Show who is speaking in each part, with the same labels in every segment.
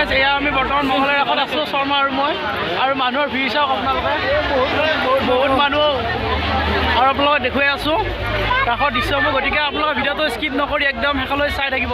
Speaker 1: গাইছ এয়া আমি বৰ্তমান মংগলদৈ ৰাখত আছোঁ শৰ্মা আৰু মই আৰু মানুহৰ ভিৰ চাওক আপোনালোকে বহুত মানুহ আৰু আপোনালোকে দেখুৱাই আছোঁ ৰাসৰ দৃশ্যবোৰ গতিকে আপোনালোকে ভিডিঅ'টো স্কিপ নকৰি একদম শেষলৈ চাই থাকিব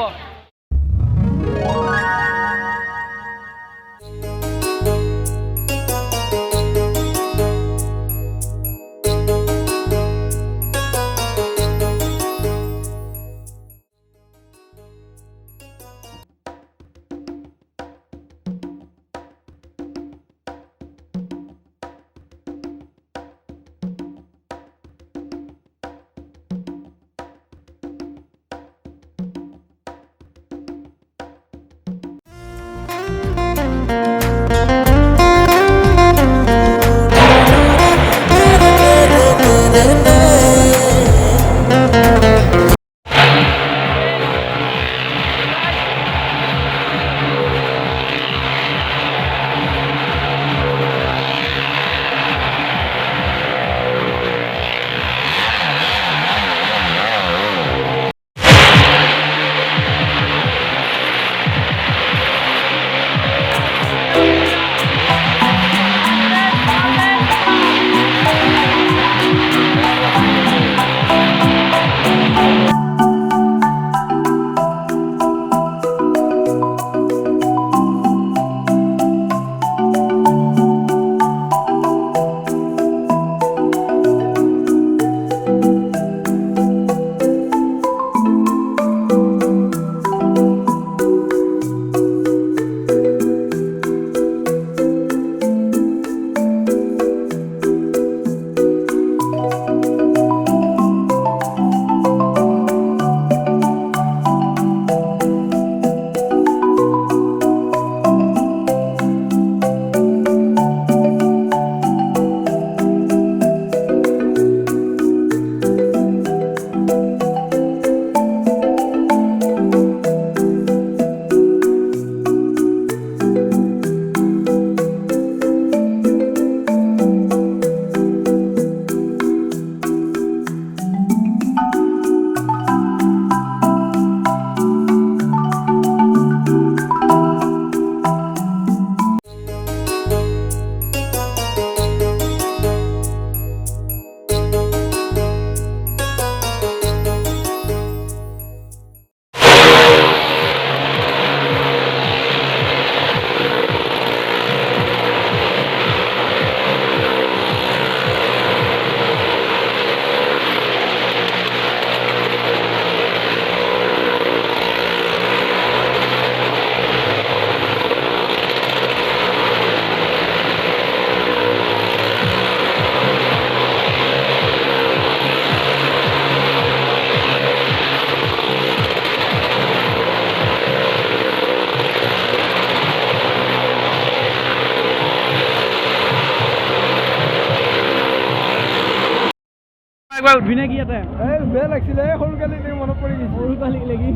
Speaker 1: একবাৰ উঠবি নে কি ইয়াতে বেয়া লাগিছিলে সৰু কালি মনত পৰি গৈছে সৰু কালি লাগি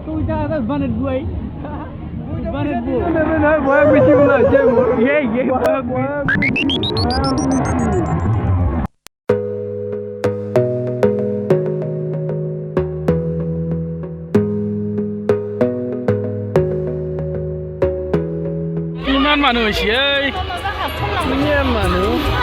Speaker 1: তো এতিয়া এটা বানেট বুৱাই বানেট বু নহয় বয়স বেছি বোলা হৈছে কিমান মানুহ হৈছে কিমান মানুহ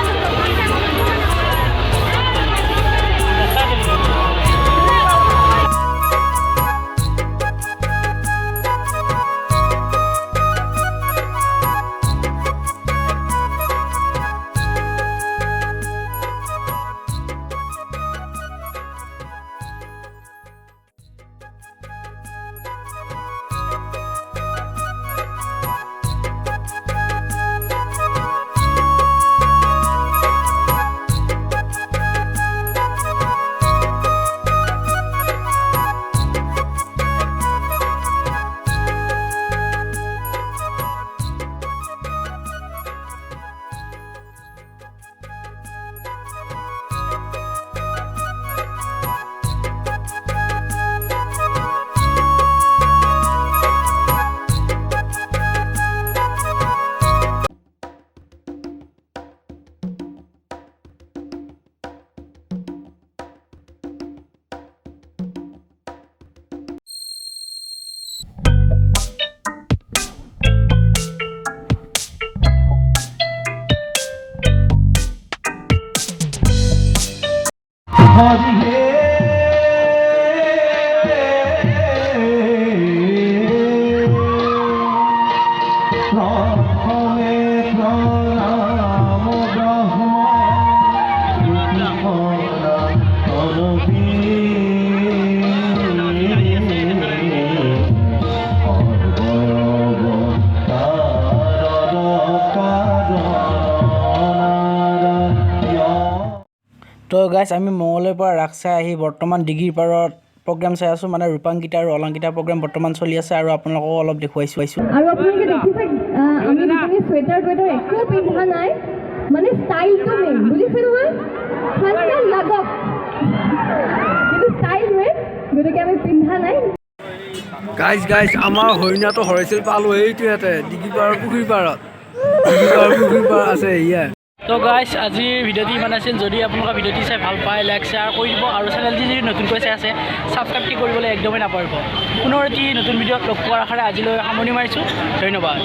Speaker 2: হরিহে প্রথমে প্রণাম ব্রহ্ম
Speaker 1: তো গাইজ আমি মঙলদৈৰ পৰা ৰাস চাই আহি বৰ্তমান ডিগ্ৰীৰ পাৰত প্ৰগ্ৰাম চাই আছোঁ মানে ৰূপাংকিতা আৰু অলংকিতা প্ৰগ্ৰাম বৰ্তমান চলি আছে আৰু আপোনালোককো অলপ দেখুৱাইছোঁ
Speaker 3: আৰু আপোনালোকে দেখিছে আমি দুজনী চুৱেটাৰ টুৱেটাৰ একো পিন্ধা নাই মানে ষ্টাইলটো মেইন বুজিছে নহয় ঠাণ্ডা লাগক কিন্তু ষ্টাইল মেইন গতিকে আমি পিন্ধা নাই
Speaker 1: গাইজ আমাৰ হৰিণাটো হৰাইছিল পালোঁ এইটো ইয়াতে ডিগ্ৰী পাৰৰ পুখুৰী পাৰত আছে ইয়াৰ তো গাইজ আজিৰ ভিডিঅ'টি ইমান আছিল যদি আপোনালোকে ভিডিঅ'টি চাই ভাল পায় লাইক শ্বেয়াৰ কৰি দিব আৰু চেনেলটি যদি নতুনকৈ চাই আছে ছাবস্ক্ৰাইবটি কৰিবলৈ একদমেই নাপাহৰিব পুনৰ এটি নতুন ভিডিঅ'ত লগ পোৱাৰ আশাৰে আজিলৈ সামৰণি মাৰিছোঁ ধন্যবাদ